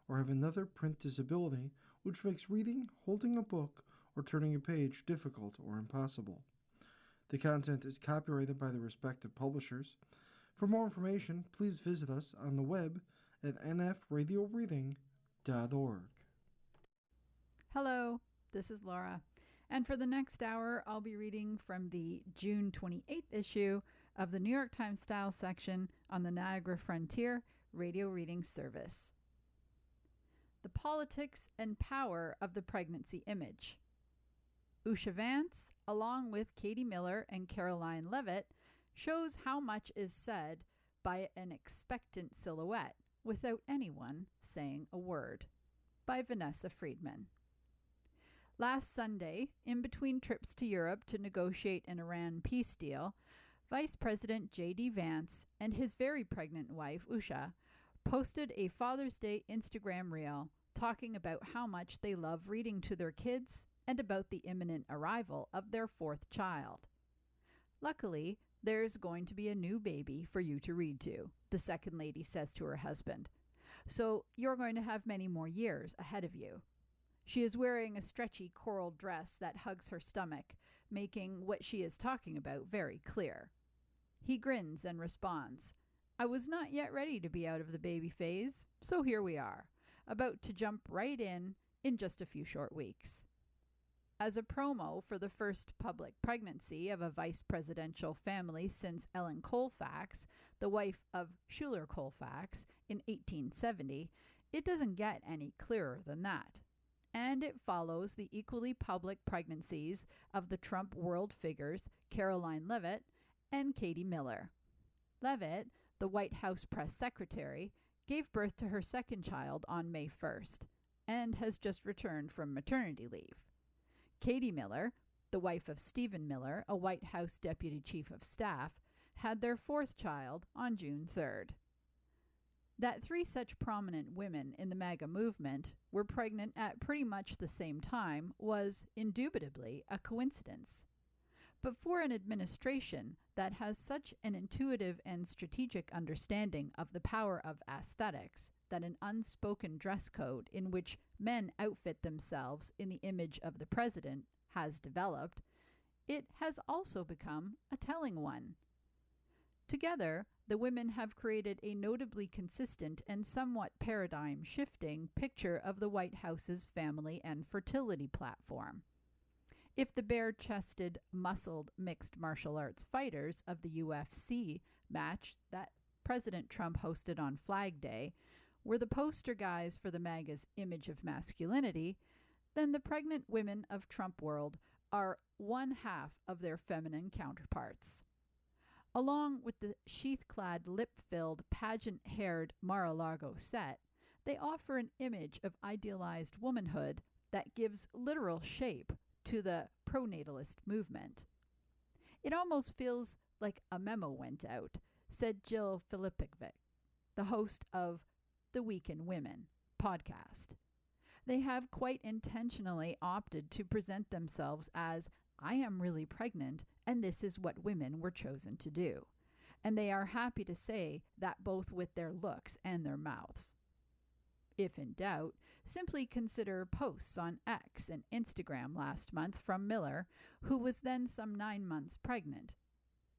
or have another print disability which makes reading, holding a book, or turning a page difficult or impossible. The content is copyrighted by the respective publishers. For more information, please visit us on the web at nfradioreading.org. Hello, this is Laura, and for the next hour, I'll be reading from the June 28th issue of the New York Times Style section on the Niagara Frontier Radio Reading Service. The Politics and Power of the Pregnancy Image. Usha Vance, along with Katie Miller and Caroline Levitt, shows how much is said by an expectant silhouette without anyone saying a word. By Vanessa Friedman. Last Sunday, in between trips to Europe to negotiate an Iran peace deal, Vice President J.D. Vance and his very pregnant wife, Usha, posted a Father's Day Instagram reel talking about how much they love reading to their kids and about the imminent arrival of their fourth child. Luckily, there's going to be a new baby for you to read to, the second lady says to her husband. So you're going to have many more years ahead of you. She is wearing a stretchy coral dress that hugs her stomach, making what she is talking about very clear. He grins and responds, "I was not yet ready to be out of the baby phase, so here we are, about to jump right in just a few short weeks." As a promo for the first public pregnancy of a vice presidential family since Ellen Colfax, the wife of Schuyler Colfax, in 1870, it doesn't get any clearer than that. And it follows the equally public pregnancies of the Trump world figures Caroline Levitt and Katie Miller. Levitt, the White House press secretary, gave birth to her second child on May 1st and has just returned from maternity leave. Katie Miller, the wife of Stephen Miller, a White House deputy chief of staff, had their fourth child on June 3rd. That three such prominent women in the MAGA movement were pregnant at pretty much the same time was indubitably a coincidence. But for an administration that has such an intuitive and strategic understanding of the power of aesthetics that an unspoken dress code in which men outfit themselves in the image of the president has developed, it has also become a telling one. Together, the women have created a notably consistent and somewhat paradigm-shifting picture of the White House's family and fertility platform. If the bare-chested, muscled mixed martial arts fighters of the UFC match that President Trump hosted on Flag Day were the poster guys for the MAGA's image of masculinity, then the pregnant women of Trump world are one half of their feminine counterparts. Along with the sheath-clad, lip-filled, pageant-haired Mar-a-Lago set, they offer an image of idealized womanhood that gives literal shape to the pronatalist movement. It almost feels like a memo went out, said Jill Filipovic, the host of the Week in Women podcast. They have quite intentionally opted to present themselves as, "I am really pregnant, and this is what women were chosen to do." And they are happy to say that both with their looks and their mouths. If in doubt, simply consider posts on X and Instagram last month from Miller, who was then some 9 months pregnant.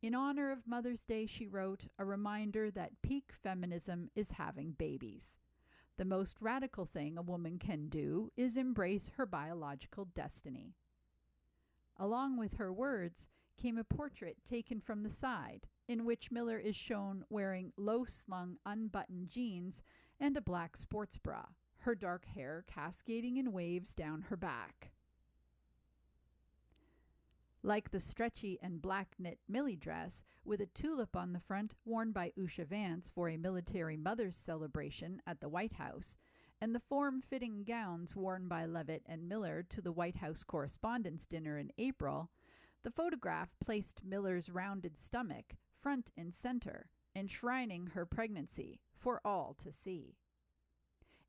In honor of Mother's Day, she wrote, a reminder that peak feminism is having babies. The most radical thing a woman can do is embrace her biological destiny. Along with her words came a portrait taken from the side, in which Miller is shown wearing low-slung, unbuttoned jeans and a black sports bra, her dark hair cascading in waves down her back. Like the stretchy and black knit Millie dress with a tulip on the front worn by Usha Vance for a military mother's celebration at the White House, and the form-fitting gowns worn by Levitt and Miller to the White House Correspondents' Dinner in April, the photograph placed Miller's rounded stomach front and center, enshrining her pregnancy for all to see.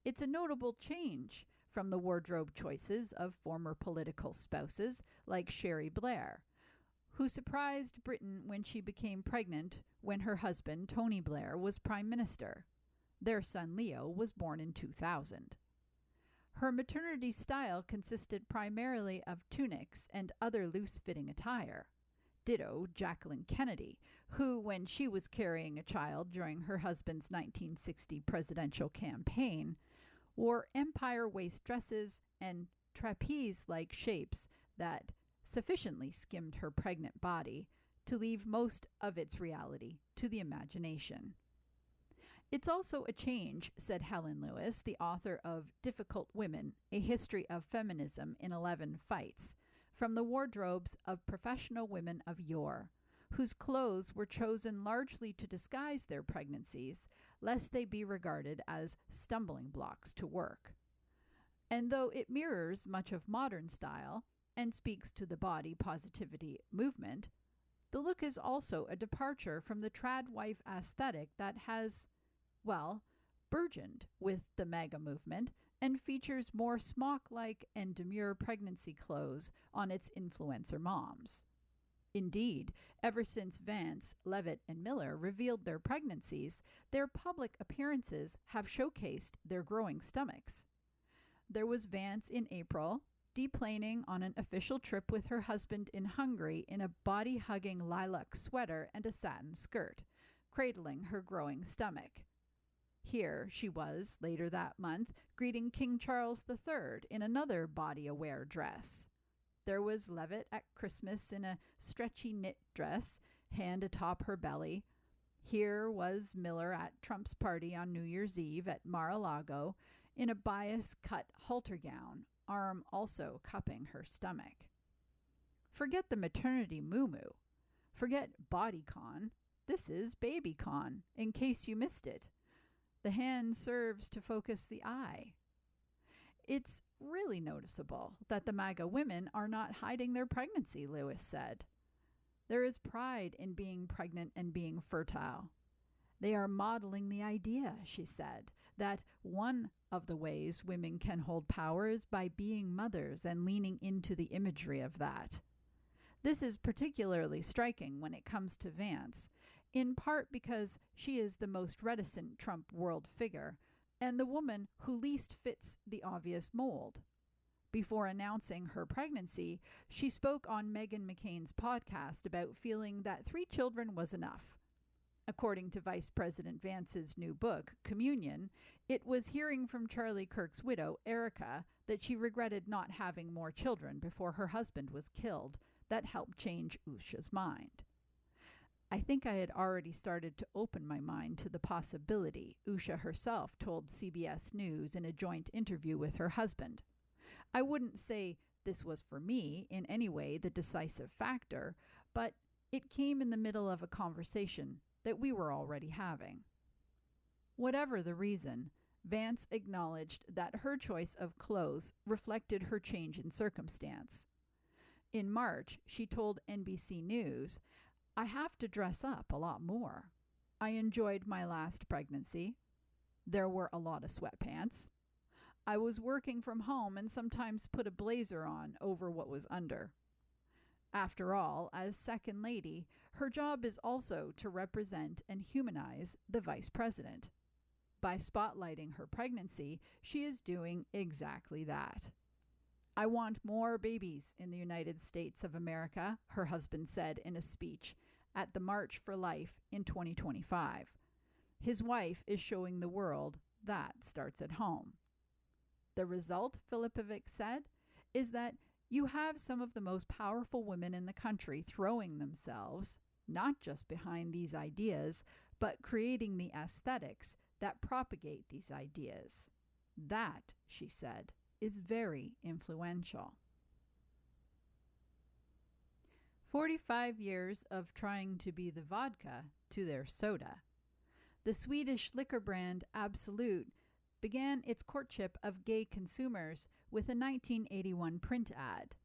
It's a notable change from the wardrobe choices of former political spouses like Sherry Blair, who surprised Britain when she became pregnant when her husband, Tony Blair, was Prime Minister. Their son Leo was born in 2000. Her maternity style consisted primarily of tunics and other loose-fitting attire. Ditto Jacqueline Kennedy, who, when she was carrying a child during her husband's 1960 presidential campaign, wore empire waist dresses and trapeze-like shapes that sufficiently skimmed her pregnant body to leave most of its reality to the imagination. It's also a change, said Helen Lewis, the author of Difficult Women, A History of Feminism in 11 Fights, from the wardrobes of professional women of yore, whose clothes were chosen largely to disguise their pregnancies, lest they be regarded as stumbling blocks to work. And though it mirrors much of modern style and speaks to the body positivity movement, the look is also a departure from the trad wife aesthetic that has, well, burgeoned with the MAGA movement and features more smock-like and demure pregnancy clothes on its influencer moms. Indeed, ever since Vance, Levitt, and Miller revealed their pregnancies, their public appearances have showcased their growing stomachs. There was Vance in April, deplaning on an official trip with her husband in Hungary in a body-hugging lilac sweater and a satin skirt, cradling her growing stomach. Here she was, later that month, greeting King Charles III in another body-aware dress. There was Levitt at Christmas in a stretchy knit dress, hand atop her belly. Here was Miller at Trump's party on New Year's Eve at Mar-a-Lago in a bias-cut halter gown, arm also cupping her stomach. Forget the maternity moo-moo. Forget bodycon. This is babycon, in case you missed it. The hand serves to focus the eye. It's really noticeable that the MAGA women are not hiding their pregnancy, Lewis said. There is pride in being pregnant and being fertile. They are modeling the idea, she said, that one of the ways women can hold power is by being mothers and leaning into the imagery of that. This is particularly striking when it comes to Vance, in part because she is the most reticent Trump world figure and the woman who least fits the obvious mold. Before announcing her pregnancy, she spoke on Meghan McCain's podcast about feeling that 3 children was enough. According to Vice President Vance's new book, Communion, it was hearing from Charlie Kirk's widow, Erica, that she regretted not having more children before her husband was killed that helped change Usha's mind. I think I had already started to open my mind to the possibility, Usha herself told CBS News in a joint interview with her husband. I wouldn't say this was for me in any way the decisive factor, but it came in the middle of a conversation that we were already having. Whatever the reason, Vance acknowledged that her choice of clothes reflected her change in circumstance. In March, she told NBC News, "I have to dress up a lot more. I enjoyed my last pregnancy. There were a lot of sweatpants. I was working from home and sometimes put a blazer on over what was under. After all, as second lady, her job is also to represent and humanize the vice president. By spotlighting her pregnancy, she is doing exactly that. I want more babies in the United States of America," her husband said in a speech at the March for Life in 2025. His wife is showing the world that starts at home. The result, Filipovic said, is that you have some of the most powerful women in the country throwing themselves, not just behind these ideas, but creating the aesthetics that propagate these ideas. That, she said, is very influential. 45 years of trying to be the vodka to their soda. The Swedish liquor brand Absolut began its courtship of gay consumers with a 1981 print ad.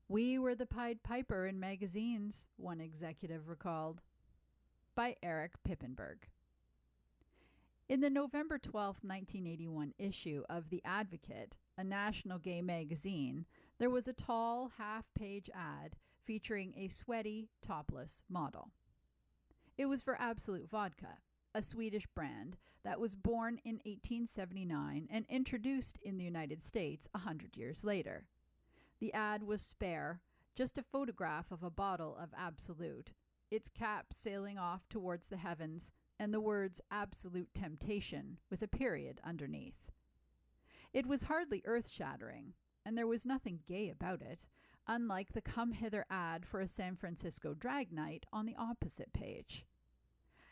"We were the Pied Piper in magazines," one executive recalled. By Eric Pippenberg. In the November 12, 1981 issue of The Advocate, a national gay magazine, there was a tall, half-page ad featuring a sweaty, topless model. It was for Absolut Vodka, a Swedish brand that was born in 1879 and introduced in the United States 100 years later. The ad was spare, just a photograph of a bottle of Absolute, its cap sailing off towards the heavens, and the words Absolute Temptation with a period underneath. It was hardly earth-shattering, and there was nothing gay about it, unlike the Come Hither ad for a San Francisco drag night on the opposite page.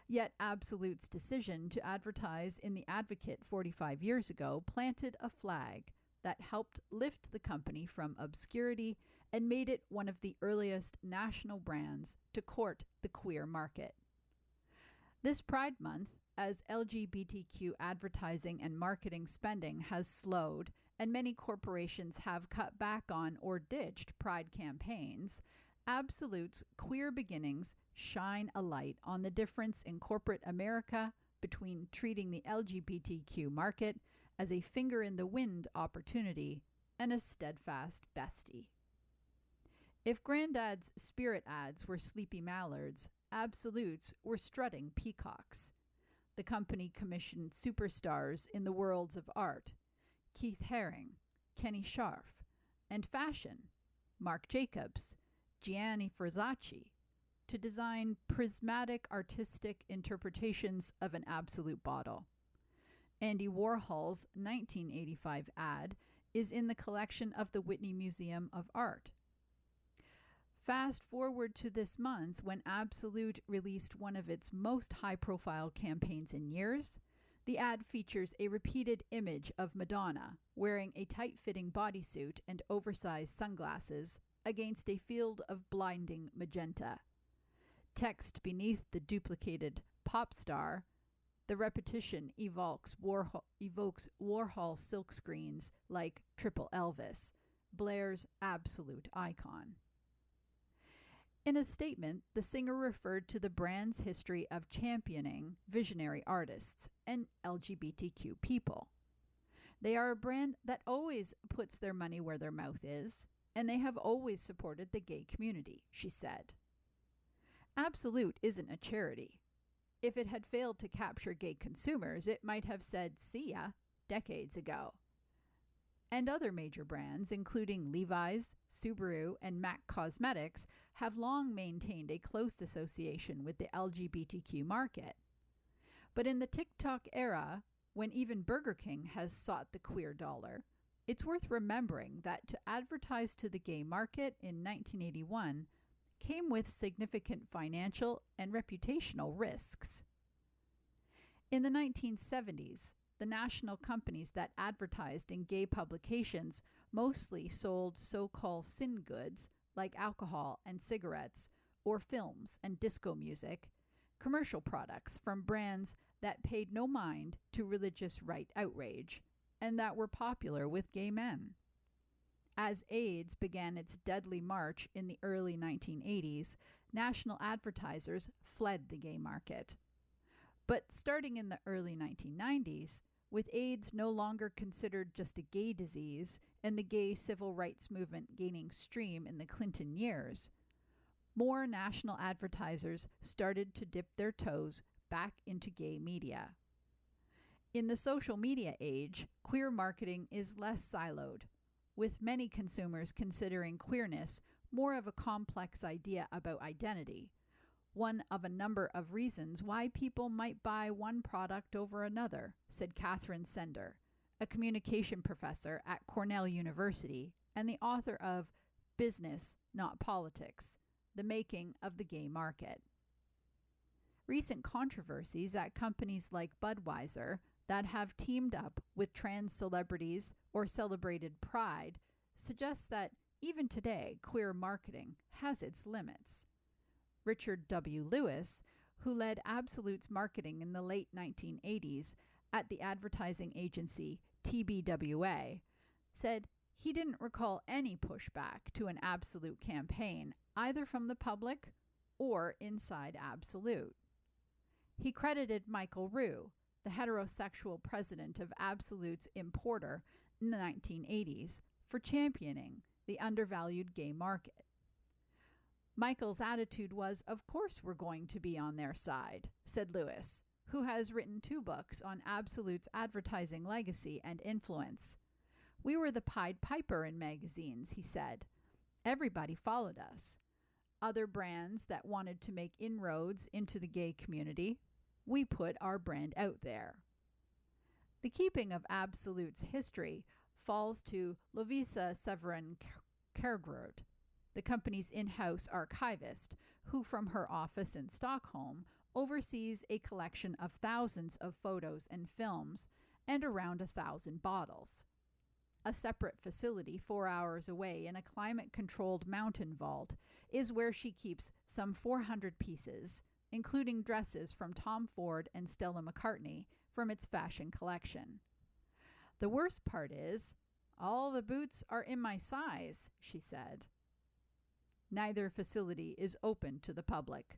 Yet Absolute's decision to advertise in The Advocate 45 years ago planted a flag that helped lift the company from obscurity and made it one of the earliest national brands to court the queer market. This Pride Month, as LGBTQ advertising and marketing spending has slowed and many corporations have cut back on or ditched Pride campaigns, Absolute's queer beginnings shine a light on the difference in corporate America between treating the LGBTQ market as a finger-in-the-wind opportunity and a steadfast bestie. If Grandad's spirit ads were sleepy mallards, Absolutes were strutting peacocks. The company commissioned superstars in the worlds of art, Keith Haring, Kenny Scharf, and fashion, Marc Jacobs, Gianni Versace, to design prismatic artistic interpretations of an Absolute bottle. Andy Warhol's 1985 ad is in the collection of the Whitney Museum of Art. Fast forward to this month when Absolute released one of its most high-profile campaigns in years. The ad features a repeated image of Madonna wearing a tight-fitting bodysuit and oversized sunglasses against a field of blinding magenta. Text beneath the duplicated pop star, the repetition evokes Warhol silkscreens like Triple Elvis, Blair's Absolute icon. In a statement, the singer referred to the brand's history of championing visionary artists and LGBTQ people. They are a brand that always puts their money where their mouth is, and they have always supported the gay community, she said. Absolute isn't a charity. If it had failed to capture gay consumers, it might have said, "See ya," decades ago. And other major brands, including Levi's, Subaru, and MAC Cosmetics, have long maintained a close association with the LGBTQ market. But in the TikTok era, when even Burger King has sought the queer dollar, it's worth remembering that to advertise to the gay market in 1981 came with significant financial and reputational risks. In the 1970s, the national companies that advertised in gay publications mostly sold so-called sin goods like alcohol and cigarettes, or films and disco music, commercial products from brands that paid no mind to religious right outrage, and that were popular with gay men. As AIDS began its deadly march in the early 1980s, national advertisers fled the gay market. But starting in the early 1990s, with AIDS no longer considered just a gay disease and the gay civil rights movement gaining steam in the Clinton years, more national advertisers started to dip their toes back into gay media. In the social media age, queer marketing is less siloed, with many consumers considering queerness more of a complex idea about identity, one of a number of reasons why people might buy one product over another, said Catherine Sender, a communication professor at Cornell University and the author of Business, Not Politics: The Making of the Gay Market. Recent controversies at companies like Budweiser that have teamed up with trans celebrities or celebrated pride suggest that even today, queer marketing has its limits. Richard W. Lewis, who led Absolute's marketing in the late 1980s at the advertising agency TBWA, said he didn't recall any pushback to an Absolute campaign, either from the public or inside Absolute. He credited Michael Rue, the heterosexual president of Absolute's importer in the 1980s, for championing the undervalued gay market. Michael's attitude was, "Of course we're going to be on their side," said Lewis, who has written 2 books on Absolute's advertising legacy and influence. "We were the Pied Piper in magazines," he said. "Everybody followed us. Other brands that wanted to make inroads into the gay community, we put our brand out there." The keeping of Absolute's history falls to Lovisa Severin Kergrud, the company's in-house archivist, who from her office in Stockholm oversees a collection of thousands of photos and films and around 1,000 bottles. A separate facility 4 hours away in a climate-controlled mountain vault is where she keeps some 400 pieces, including dresses from Tom Ford and Stella McCartney from its fashion collection. "The worst part is, all the boots are in my size," she said. Neither facility is open to the public,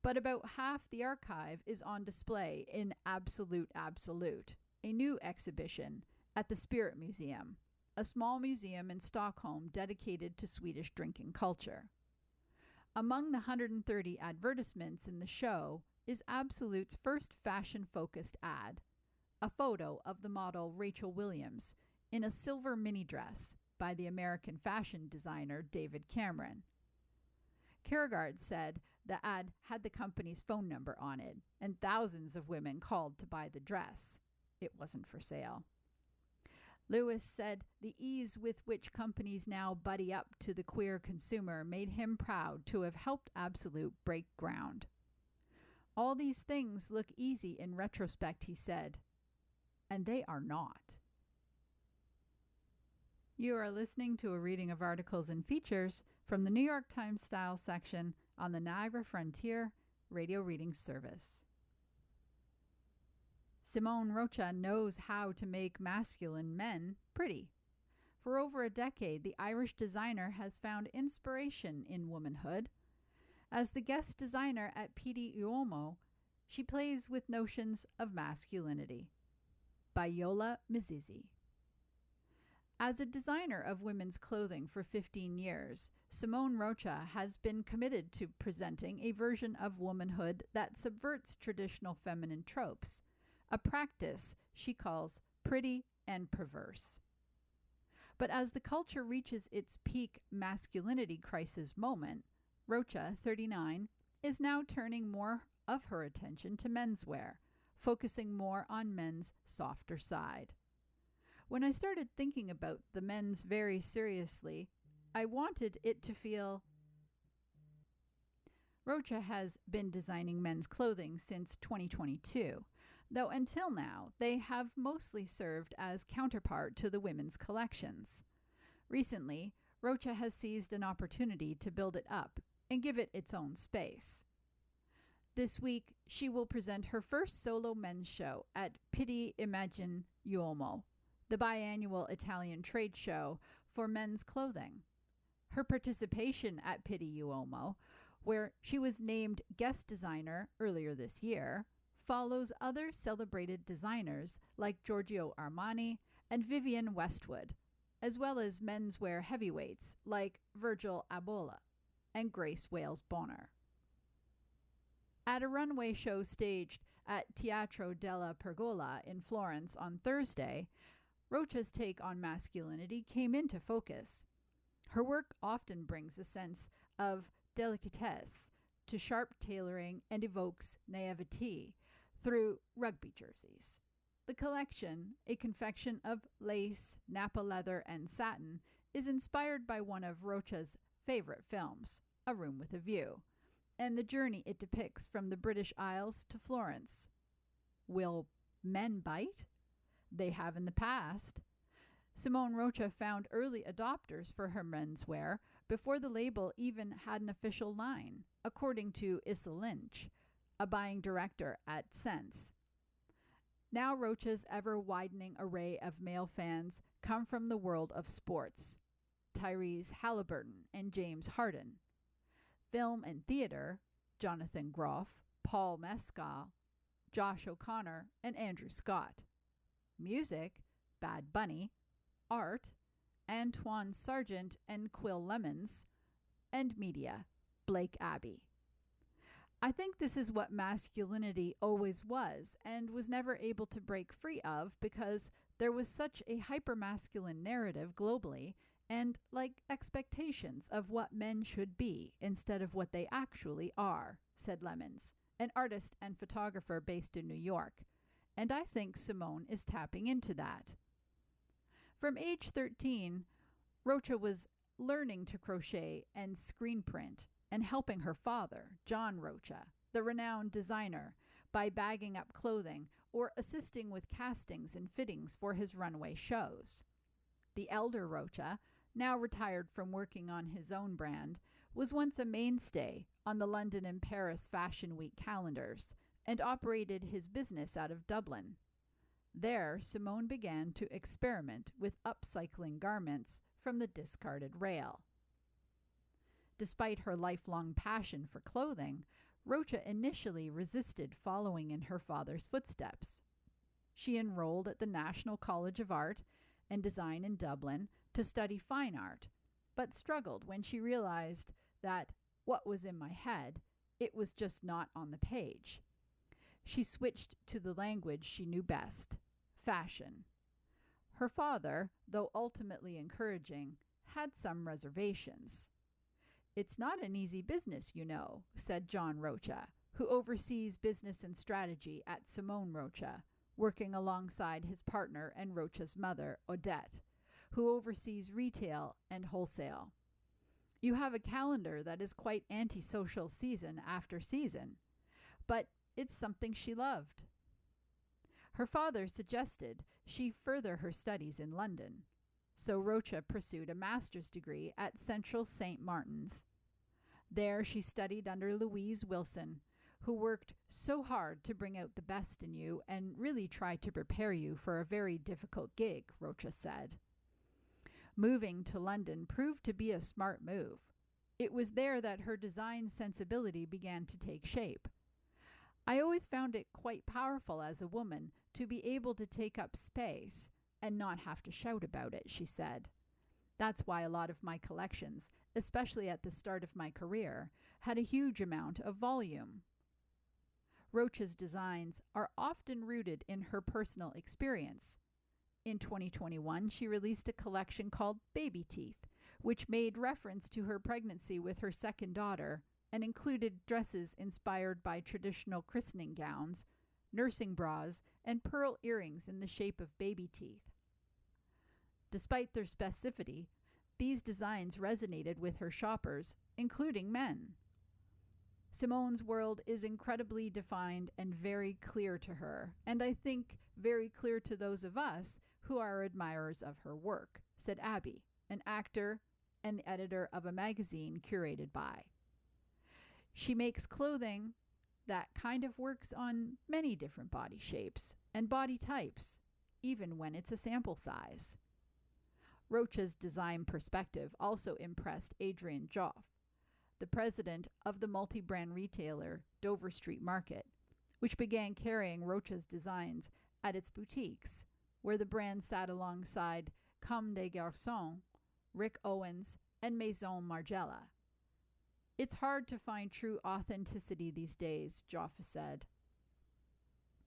but about half the archive is on display in Absolute, a new exhibition at the Spirit Museum, a small museum in Stockholm dedicated to Swedish drinking culture. Among the 130 advertisements in the show is Absolute's first fashion-focused ad, a photo of the model Rachel Williams in a silver mini dress by the American fashion designer David Cameron. Kierkegaard said the ad had the company's phone number on it, and thousands of women called to buy the dress. It wasn't for sale. Lewis said the ease with which companies now buddy up to the queer consumer made him proud to have helped Absolute break ground. "All these things look easy in retrospect," he said, and they are not. You are listening to a reading of articles and features from the New York Times Style section on the Niagara Frontier Radio Reading Service. Simone Rocha knows how to make masculine men pretty. For over a decade, the Irish designer has found inspiration in womanhood. As the guest designer at Pitti Uomo, she plays with notions of masculinity. By Yola Mizizi. As a designer of women's clothing for 15 years, Simone Rocha has been committed to presenting a version of womanhood that subverts traditional feminine tropes, a practice she calls pretty and perverse. But as the culture reaches its peak masculinity crisis moment, Rocha, 39, is now turning more of her attention to menswear, focusing more on men's softer side. When I started thinking about the men's very seriously, I wanted it to feel... Rocha has been designing men's clothing since 2022, though until now they have mostly served as counterpart to the women's collections. Recently, Rocha has seized an opportunity to build it up and give it its own space. This week, she will present her first solo men's show at Pitti Immagine Uomo, the biannual Italian trade show for men's clothing. Her participation at Pitti Uomo, where she was named guest designer earlier this year, follows other celebrated designers like Giorgio Armani and Vivienne Westwood, as well as menswear heavyweights like Virgil Abloh and Grace Wales Bonner. At a runway show staged at Teatro della Pergola in Florence on Thursday, Rocha's take on masculinity came into focus. Her work often brings a sense of delicatesse to sharp tailoring and evokes naivete through rugby jerseys. The collection, a confection of lace, Napa leather, and satin, is inspired by one of Rocha's favorite films, A Room with a View, and the journey it depicts from the British Isles to Florence. Will men bite? They have in the past. Simone Rocha found early adopters for her menswear before the label even had an official line, according to Issa Lynch, a buying director at Sense. Now Rocha's ever-widening array of male fans come from the world of sports, Tyrese Halliburton and James Harden. Film and theater, Jonathan Groff, Paul Mescal, Josh O'Connor, and Andrew Scott. Music, Bad Bunny. Art, Antoine Sargent and Quill Lemons. And media, Blake Abbey. I think this is what masculinity always was and was never able to break free of because there was such a hypermasculine narrative globally and like expectations of what men should be instead of what they actually are, said Lemons, an artist and photographer based in New York. And I think Simone is tapping into that. From age 13, Rocha was learning to crochet and screen print and helping her father, John Rocha, the renowned designer, by bagging up clothing or assisting with castings and fittings for his runway shows. The elder Rocha, now retired from working on his own brand, was once a mainstay on the London and Paris Fashion Week calendars and operated his business out of Dublin. There, Simone began to experiment with upcycling garments from the discarded rail. Despite her lifelong passion for clothing, Rocha initially resisted following in her father's footsteps. She enrolled at the National College of Art and Design in Dublin to study fine art, but struggled when she realized that what was in my head, it was just not on the page. She switched to the language she knew best, fashion. Her father, though ultimately encouraging, had some reservations. "It's not an easy business, you know," said John Rocha, who oversees business and strategy at Simone Rocha, working alongside his partner and Rocha's mother, Odette, who oversees retail and wholesale. "You have a calendar that is quite antisocial season after season, but it's something she loved." Her father suggested she further her studies in London, so Rocha pursued a master's degree at Central St. Martin's. There she studied under Louise Wilson, who worked so hard to bring out the best in you and really tried to prepare you for a very difficult gig, Rocha said. Moving to London proved to be a smart move. It was there that her design sensibility began to take shape. "I always found it quite powerful as a woman to be able to take up space and not have to shout about it," she said. "That's why a lot of my collections, especially at the start of my career, had a huge amount of volume." Rocha's designs are often rooted in her personal experience. In 2021, she released a collection called Baby Teeth, which made reference to her pregnancy with her second daughter and included dresses inspired by traditional christening gowns, nursing bras, and pearl earrings in the shape of baby teeth. Despite their specificity, these designs resonated with her shoppers, including men. Simone's world is incredibly defined and very clear to her, and I think very clear to those of us who are admirers of her work, said Abby, an actor and the editor of a magazine curated by. She makes clothing that kind of works on many different body shapes and body types, even when it's a sample size. Rocha's design perspective also impressed Adrian Joff, the president of the multi-brand retailer Dover Street Market, which began carrying Rocha's designs at its boutiques, where the brand sat alongside Comme des Garçons, Rick Owens, and Maison Margiela. "It's hard to find true authenticity these days," Joffe said.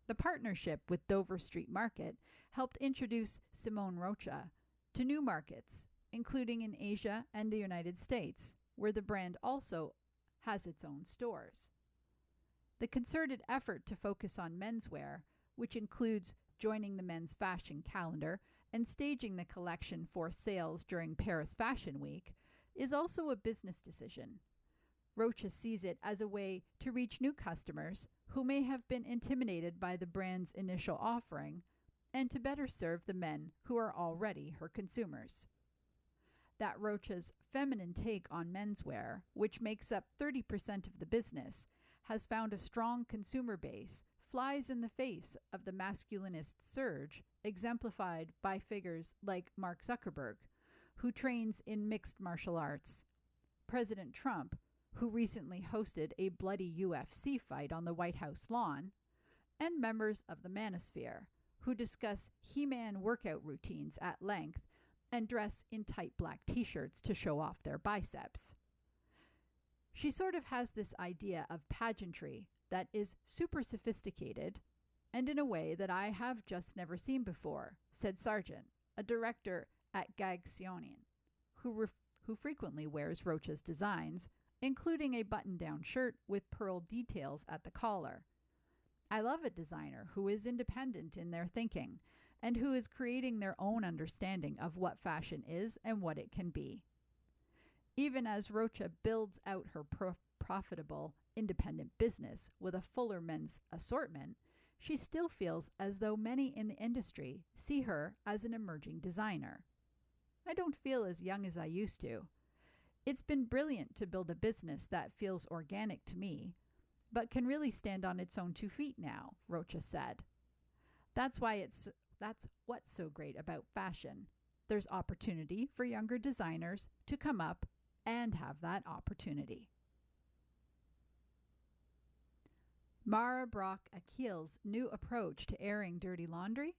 The partnership with Dover Street Market helped introduce Simone Rocha to new markets, including in Asia and the United States, where the brand also has its own stores. The concerted effort to focus on menswear, which includes joining the men's fashion calendar and staging the collection for sales during Paris Fashion Week, is also a business decision. Rocha sees it as a way to reach new customers who may have been intimidated by the brand's initial offering and to better serve the men who are already her consumers. That Rocha's feminine take on menswear, which makes up 30% of the business, has found a strong consumer base, flies in the face of the masculinist surge exemplified by figures like Mark Zuckerberg, who trains in mixed martial arts, President Trump, who recently hosted a bloody UFC fight on the White House lawn, and members of the Manosphere, who discuss He-Man workout routines at length and dress in tight black t-shirts to show off their biceps. She sort of has this idea of pageantry that is super sophisticated and in a way that I have just never seen before, said Sargent, a director at Gagosian, who frequently wears Rocha's designs, including a button-down shirt with pearl details at the collar. I love a designer who is independent in their thinking and who is creating their own understanding of what fashion is and what it can be. Even as Rocha builds out her profitable independent business with a fuller men's assortment, she still feels as though many in the industry see her as an emerging designer. I don't feel as young as I used to. It's been brilliant to build a business that feels organic to me, but can really stand on its own 2 feet now, Rocha said. That's what's so great about fashion. There's opportunity for younger designers to come up and have that opportunity. Mara Brock Akil's new approach to airing dirty laundry?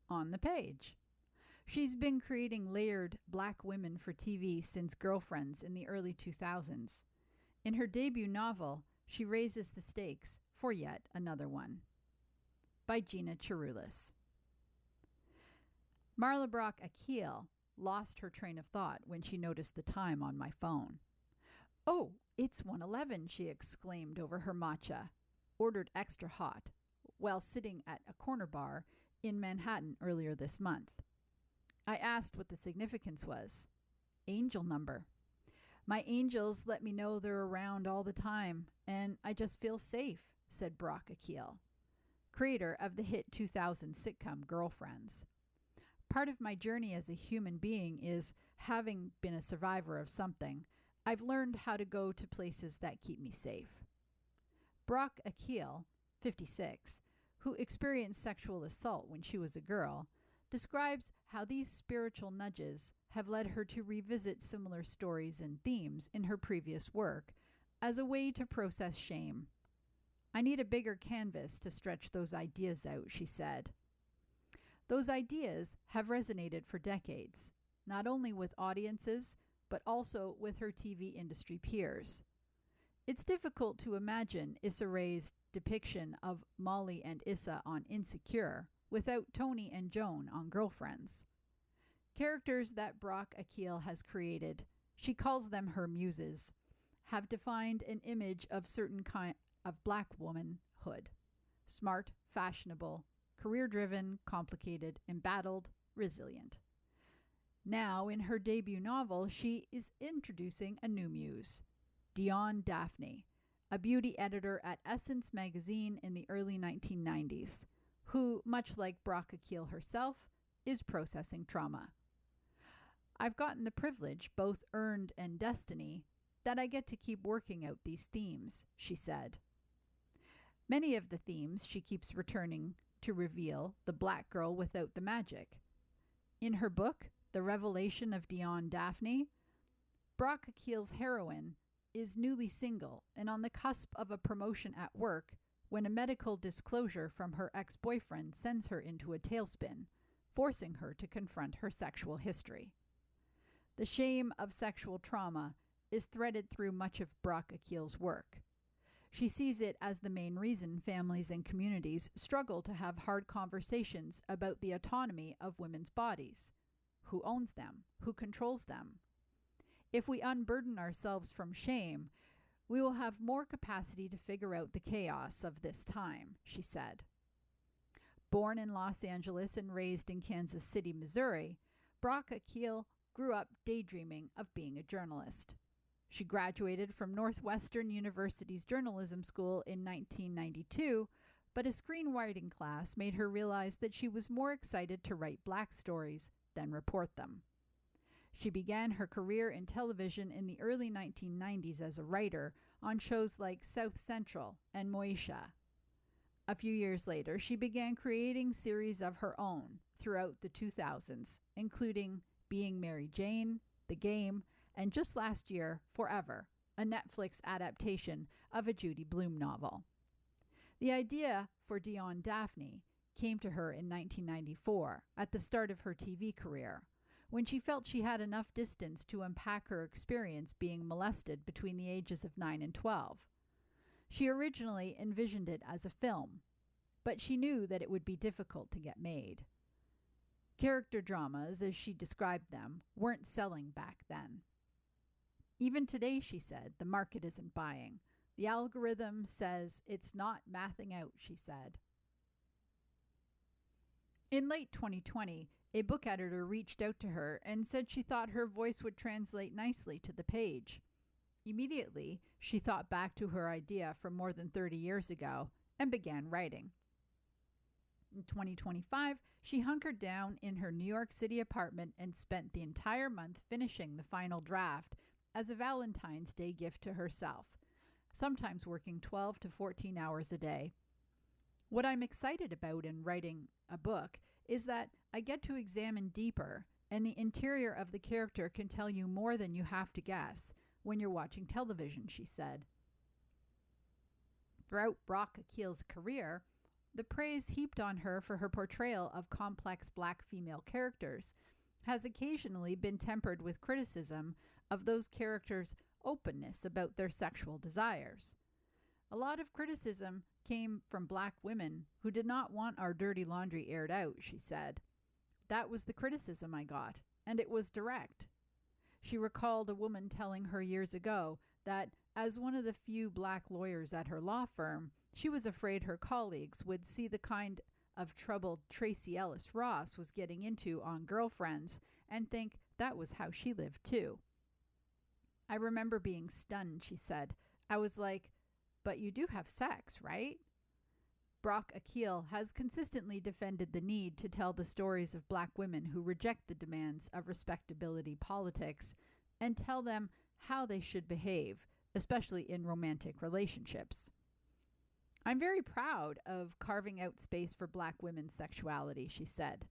On the page. She's been creating layered black women for TV since Girlfriends in the early 2000s. In her debut novel, she raises the stakes for yet another one. By Gina Chiroulis. Marla Brock Akil lost her train of thought when she noticed the time on my phone. "Oh, it's 1:11, she exclaimed over her matcha, ordered extra hot, while sitting at a corner bar in Manhattan earlier this month. I asked what the significance was. Angel number. My angels let me know they're around all the time, and I just feel safe, said Brock Akil, creator of the hit 2000 sitcom Girlfriends. Part of my journey as a human being is, having been a survivor of something, I've learned how to go to places that keep me safe. Brock Akil, 56, who experienced sexual assault when she was a girl, describes how these spiritual nudges have led her to revisit similar stories and themes in her previous work as a way to process shame. I need a bigger canvas to stretch those ideas out, she said. Those ideas have resonated for decades, not only with audiences, but also with her TV industry peers. It's difficult to imagine Issa Rae's depiction of Molly and Issa on Insecure without Tony and Joan on Girlfriends. Characters that Brock Akil has created, she calls them her muses, have defined an image of certain kind of black womanhood. Smart, fashionable, career-driven, complicated, embattled, resilient. Now, in her debut novel, she is introducing a new muse, Dionne Daphne, a beauty editor at Essence magazine in the early 1990s, who, much like Brock Akil herself, is processing trauma. I've gotten the privilege, both earned and destiny, that I get to keep working out these themes, she said. Many of the themes she keeps returning to reveal the black girl without the magic. In her book, The Revelation of Dionne Daphne, Brock Akil's heroine is newly single and on the cusp of a promotion at work when a medical disclosure from her ex-boyfriend sends her into a tailspin, forcing her to confront her sexual history. The shame of sexual trauma is threaded through much of Brock Akil's work. She sees it as the main reason families and communities struggle to have hard conversations about the autonomy of women's bodies. Who owns them? Who controls them? If we unburden ourselves from shame, we will have more capacity to figure out the chaos of this time, she said. Born in Los Angeles and raised in Kansas City, Missouri, Brock Akil grew up daydreaming of being a journalist. She graduated from Northwestern University's journalism school in 1992, but a screenwriting class made her realize that she was more excited to write black stories than report them. She began her career in television in the early 1990s as a writer on shows like South Central and Moesha. A few years later, she began creating series of her own throughout the 2000s, including Being Mary Jane, The Game, and just last year, Forever, a Netflix adaptation of a Judy Blume novel. The idea for Dionne Daphne came to her in 1994, at the start of her TV career, when she felt she had enough distance to unpack her experience being molested between the ages of 9 and 12. She originally envisioned it as a film, but she knew that it would be difficult to get made. Character dramas, as she described them, weren't selling back then. Even today, she said, the market isn't buying. The algorithm says it's not mathing out, she said. In late 2020, a book editor reached out to her and said she thought her voice would translate nicely to the page. Immediately, she thought back to her idea from more than 30 years ago and began writing. In 2025, she hunkered down in her New York City apartment and spent the entire month finishing the final draft as a Valentine's Day gift to herself, sometimes working 12 to 14 hours a day. What I'm excited about in writing a book is that I get to examine deeper, and the interior of the character can tell you more than you have to guess when you're watching television, she said. Throughout Brock Akil's career, the praise heaped on her for her portrayal of complex black female characters has occasionally been tempered with criticism of those characters' openness about their sexual desires. A lot of criticism came from black women who did not want our dirty laundry aired out, she said. That was the criticism I got, and it was direct. She recalled a woman telling her years ago that, as one of the few black lawyers at her law firm, she was afraid her colleagues would see the kind of trouble Tracy Ellis Ross was getting into on Girlfriends and think that was how she lived too. I remember being stunned, she said. I was like, but you do have sex, right? Brock Akil has consistently defended the need to tell the stories of black women who reject the demands of respectability politics and tell them how they should behave, especially in romantic relationships. I'm very proud of carving out space for black women's sexuality, she said.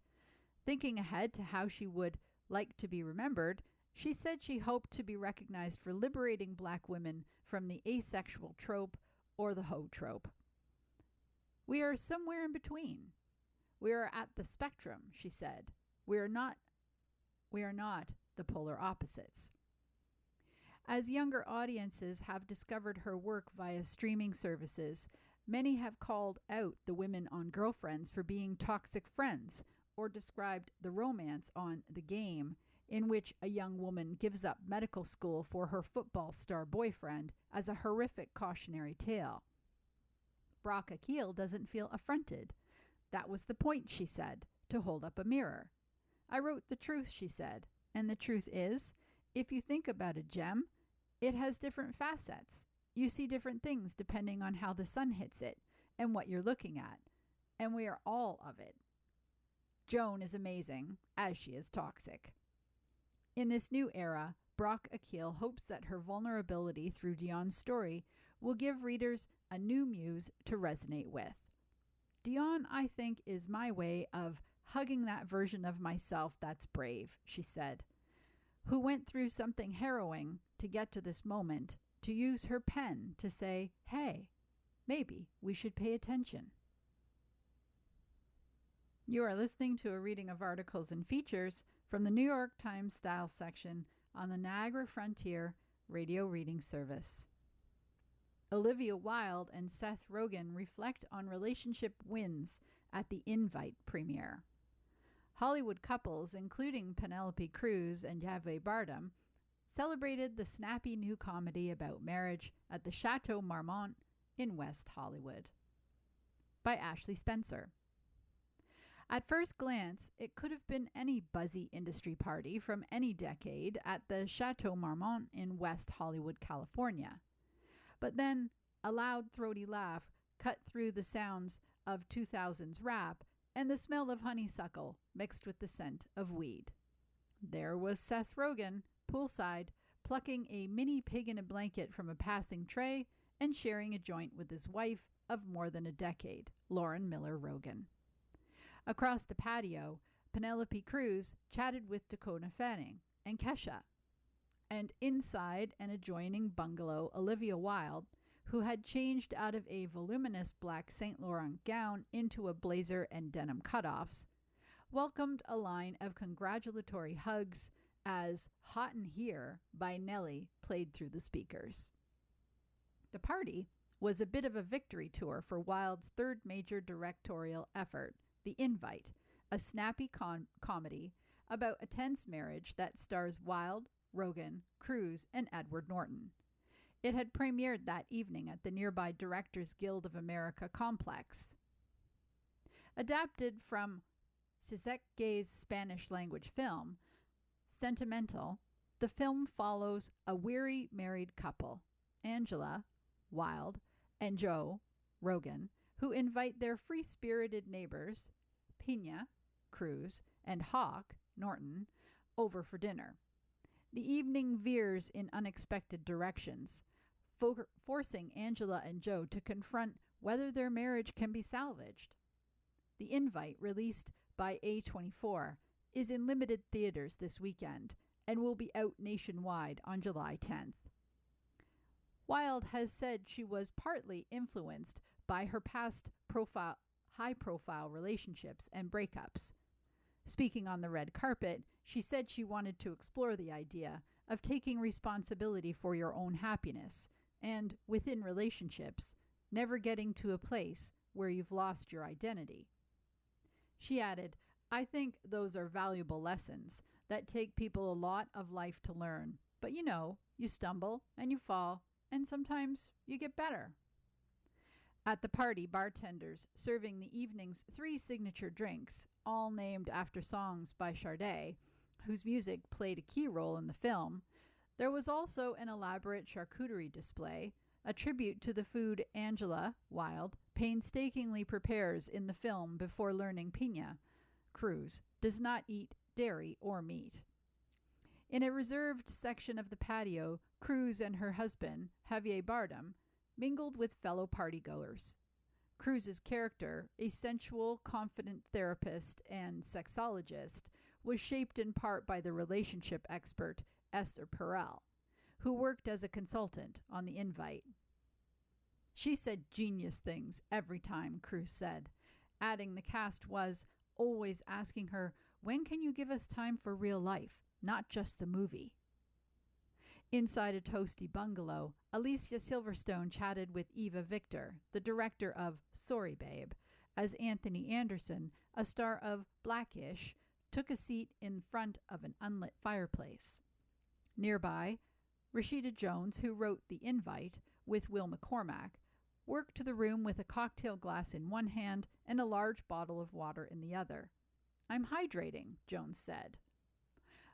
Thinking ahead to how she would like to be remembered, she said she hoped to be recognized for liberating black women from the asexual trope or the hoe trope. We are somewhere in between. We are at the spectrum, she said. We are not the polar opposites. As younger audiences have discovered her work via streaming services, many have called out the women on Girlfriends for being toxic friends or described the romance on The Game, in which a young woman gives up medical school for her football star boyfriend, as a horrific cautionary tale. Brock Akil doesn't feel affronted. That was the point, she said, to hold up a mirror. I wrote the truth, she said, and the truth is, if you think about a gem, it has different facets. You see different things depending on how the sun hits it and what you're looking at, and we are all of it. Joan is amazing, as she is toxic. In this new era, Brock Akil hopes that her vulnerability through Dion's story will give readers a new muse to resonate with. Dion, I think, is my way of hugging that version of myself that's brave, she said, who went through something harrowing to get to this moment, to use her pen to say, hey, maybe we should pay attention. You are listening to a reading of articles and features from the New York Times Style section on the Niagara Frontier Radio Reading Service. Olivia Wilde and Seth Rogen reflect on relationship wins at the Invite premiere. Hollywood couples, including Penelope Cruz and Javier Bardem, celebrated the snappy new comedy about marriage at the Chateau Marmont in West Hollywood. By Ashley Spencer. At first glance, it could have been any buzzy industry party from any decade at the Chateau Marmont in West Hollywood, California. But then a loud, throaty laugh cut through the sounds of 2000s rap and the smell of honeysuckle mixed with the scent of weed. There was Seth Rogen, poolside, plucking a mini pig in a blanket from a passing tray and sharing a joint with his wife of more than a decade, Lauren Miller Rogen. Across the patio, Penelope Cruz chatted with Dakota Fanning and Kesha. And inside an adjoining bungalow, Olivia Wilde, who had changed out of a voluminous black Saint Laurent gown into a blazer and denim cutoffs, welcomed a line of congratulatory hugs as Hot in Here by Nelly played through the speakers. The party was a bit of a victory tour for Wilde's third major directorial effort, The Invite, a snappy comedy about a tense marriage that stars Wilde, Rogen, Cruise, and Edward Norton. It had premiered that evening at the nearby Directors Guild of America complex. Adapted from Cizek Gay's Spanish-language film, Sentimental, the film follows a weary married couple, Angela, Wilde, and Joe, Rogen, who invite their free-spirited neighbors, Pina, Cruise, and Hawk, Norton, over for dinner. The evening veers in unexpected directions, forcing Angela and Joe to confront whether their marriage can be salvaged. The Invite, released by A24, is in limited theaters this weekend and will be out nationwide on July 10th. Wilde has said she was partly influenced by her past high-profile relationships and breakups. Speaking on the red carpet, she said she wanted to explore the idea of taking responsibility for your own happiness and, within relationships, never getting to a place where you've lost your identity. She added, "I think those are valuable lessons that take people a lot of life to learn. But you stumble and you fall, and sometimes you get better." At the party, bartenders serving the evening's 3 signature drinks, all named after songs by Sade, whose music played a key role in the film, there was also an elaborate charcuterie display, a tribute to the food Angela, Wilde, painstakingly prepares in the film before learning Pina, Cruise, does not eat dairy or meat. In a reserved section of the patio, Cruise and her husband, Javier Bardem, mingled with fellow partygoers. Cruise's character, a sensual, confident therapist and sexologist, was shaped in part by the relationship expert Esther Perel, who worked as a consultant on The Invite. She said genius things every time, Cruise said, adding the cast was always asking her, "When can you give us time for real life, not just the movie?" Inside a toasty bungalow, Alicia Silverstone chatted with Eva Victor, the director of Sorry Babe, as Anthony Anderson, a star of Blackish, took a seat in front of an unlit fireplace. Nearby, Rashida Jones, who wrote The Invite with Will McCormack, worked the room with a cocktail glass in one hand and a large bottle of water in the other. "I'm hydrating," Jones said.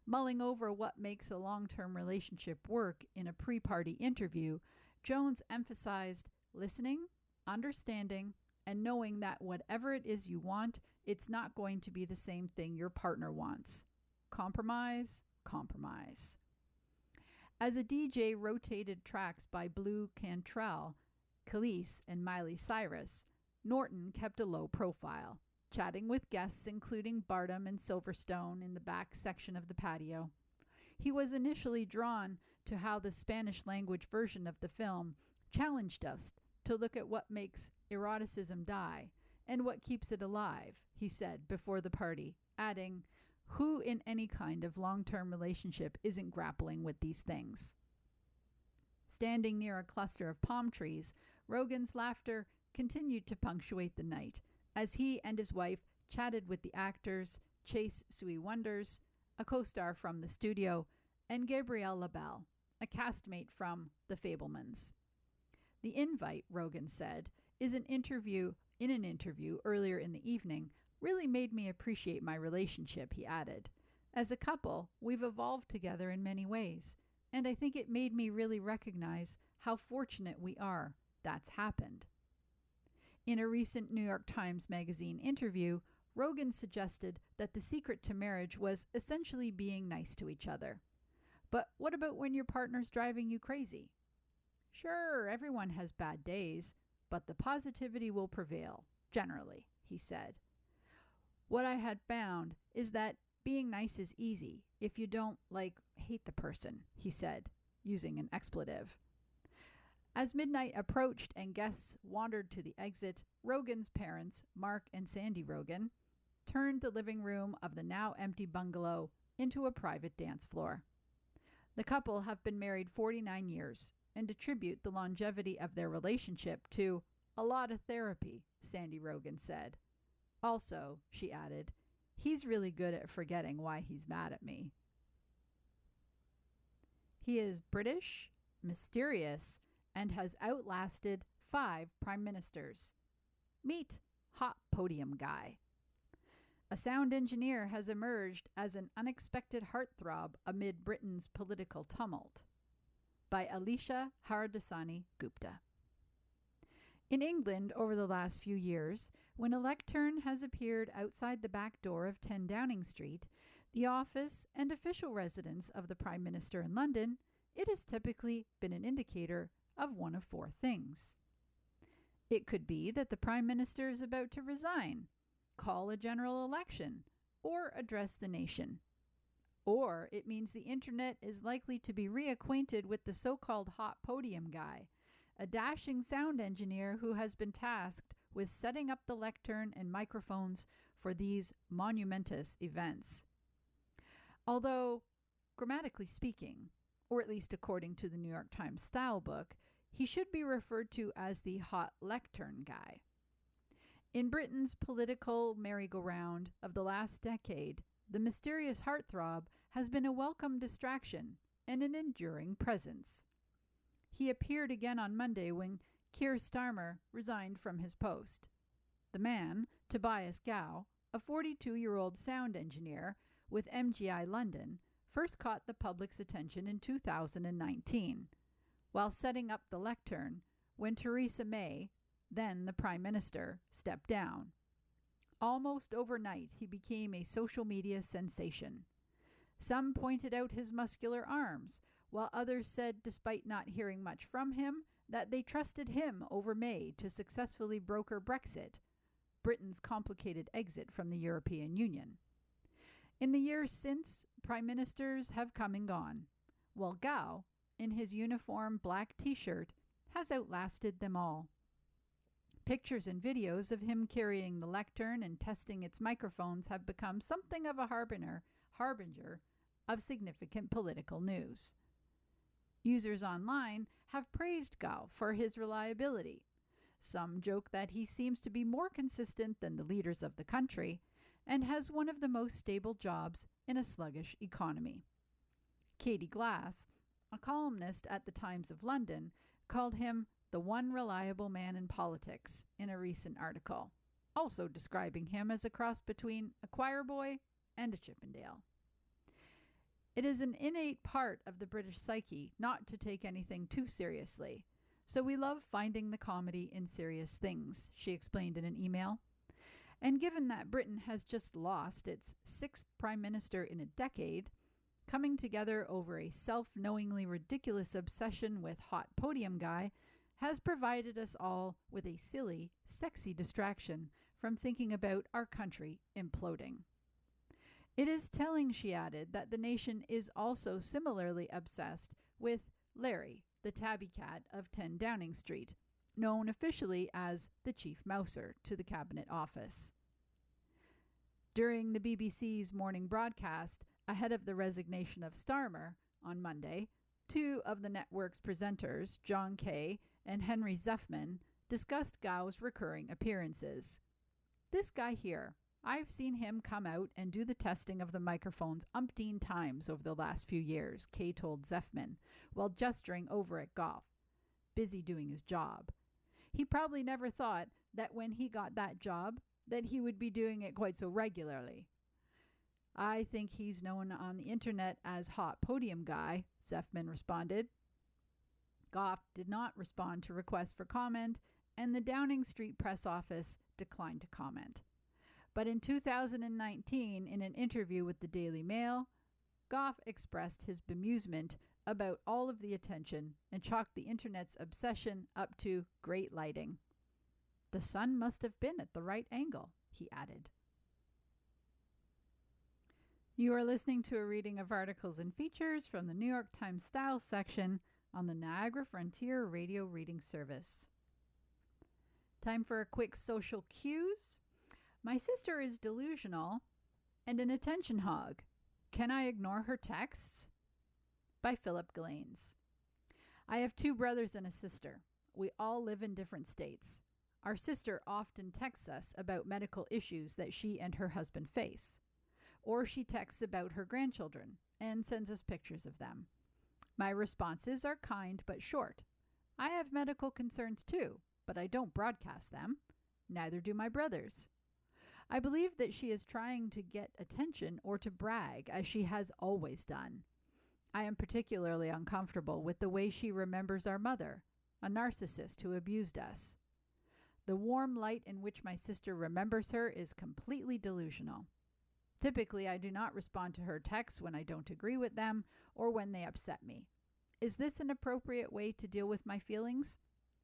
Mulling over what makes a long-term relationship work in a pre-party interview, Jones emphasized listening, understanding, and knowing that whatever it is you want, it's not going to be the same thing your partner wants. Compromise, compromise. As a DJ rotated tracks by Blue Cantrell, Khalees, and Miley Cyrus, Norton kept a low profile, chatting with guests including Bardem and Silverstone in the back section of the patio. He was initially drawn to how the Spanish-language version of the film challenged us to look at what makes eroticism die and what keeps it alive, he said before the party, adding, "Who in any kind of long-term relationship isn't grappling with these things?" Standing near a cluster of palm trees, Rogen's laughter continued to punctuate the night, as he and his wife chatted with the actors Chase Sui Wonders, a co-star from The Studio, and Gabrielle LaBelle, a castmate from The Fabelmans. The Invite, Rogen said, in an interview earlier in the evening, really made me appreciate my relationship, he added. As a couple, we've evolved together in many ways, and I think it made me really recognize how fortunate we are that's happened. In a recent New York Times Magazine interview, Rogen suggested that the secret to marriage was essentially being nice to each other. But what about when your partner's driving you crazy? Sure, everyone has bad days, but the positivity will prevail, generally, he said. What I had found is that being nice is easy if you don't, hate the person, he said, using an expletive. As midnight approached and guests wandered to the exit, Rogen's parents, Mark and Sandy Rogen, turned the living room of the now empty bungalow into a private dance floor. The couple have been married 49 years and attribute the longevity of their relationship to a lot of therapy, Sandy Rogan said. Also, she added, he's really good at forgetting why he's mad at me. He is British, mysterious, and has outlasted 5 prime ministers. Meet Hot Podium Guy. A sound engineer has emerged as an unexpected heartthrob amid Britain's political tumult. By Alicia Hardasani Gupta. In England, over the last few years, when a lectern has appeared outside the back door of 10 Downing Street, the office and official residence of the Prime Minister in London, it has typically been an indicator of one of 4 things. It could be that the Prime Minister is about to resign, call a general election, or address the nation. Or it means the internet is likely to be reacquainted with the so-called Hot Podium Guy, a dashing sound engineer who has been tasked with setting up the lectern and microphones for these monumentous events. Although, grammatically speaking, or at least according to the New York Times Style Book, he should be referred to as the Hot Lectern Guy. In Britain's political merry-go-round of the last decade, the mysterious heartthrob has been a welcome distraction and an enduring presence. He appeared again on Monday when Keir Starmer resigned from his post. The man, Tobias Gow, a 42-year-old sound engineer with MGI London, first caught the public's attention in 2019, while setting up the lectern when Theresa May, then the Prime Minister, stepped down. Almost overnight, he became a social media sensation. Some pointed out his muscular arms, while others said, despite not hearing much from him, that they trusted him over May to successfully broker Brexit, Britain's complicated exit from the European Union. In the years since, prime ministers have come and gone, while Gow, in his uniform black t-shirt, has outlasted them all. Pictures and videos of him carrying the lectern and testing its microphones have become something of a harbinger of significant political news. Users online have praised Gow for his reliability. Some joke that he seems to be more consistent than the leaders of the country and has one of the most stable jobs in a sluggish economy. Katie Glass, a columnist at the Times of London, called him the one reliable man in politics in a recent article, also describing him as a cross between a choir boy and a Chippendale. It is an innate part of the British psyche not to take anything too seriously, so we love finding the comedy in serious things, she explained in an email. And given that Britain has just lost its 6th prime minister in a decade, coming together over a self-knowingly ridiculous obsession with Hot Podium Guy has provided us all with a silly, sexy distraction from thinking about our country imploding. It is telling, she added, that the nation is also similarly obsessed with Larry, the tabby cat of 10 Downing Street, known officially as the Chief Mouser to the Cabinet Office. During the BBC's morning broadcast, ahead of the resignation of Starmer on Monday, 2 of the network's presenters, John Kay and Henry Zeffman, discussed Gow's recurring appearances. This guy here, I've seen him come out and do the testing of the microphones umpteen times over the last few years, Kay told Zeffman, while gesturing over at Gough, busy doing his job. He probably never thought that when he got that job, that he would be doing it quite so regularly. I think he's known on the internet as Hot Podium Guy, Zeffman responded. Gough did not respond to requests for comment, and the Downing Street press office declined to comment. But in 2019, in an interview with the Daily Mail, Gough expressed his bemusement about all of the attention and chalked the internet's obsession up to great lighting. The sun must have been at the right angle, he added. You are listening to a reading of articles and features from the New York Times Style section on the Niagara Frontier Radio Reading Service. Time for a quick social cues. My sister is delusional and an attention hog. Can I ignore her texts? By Philip Gaines. I have 2 brothers and a sister. We all live in different states. Our sister often texts us about medical issues that she and her husband face. Or she texts about her grandchildren and sends us pictures of them. My responses are kind but short. I have medical concerns too, but I don't broadcast them. Neither do my brothers. I believe that she is trying to get attention or to brag, as she has always done. I am particularly uncomfortable with the way she remembers our mother, a narcissist who abused us. The warm light in which my sister remembers her is completely delusional. Typically, I do not respond to her texts when I don't agree with them or when they upset me. Is this an appropriate way to deal with my feelings?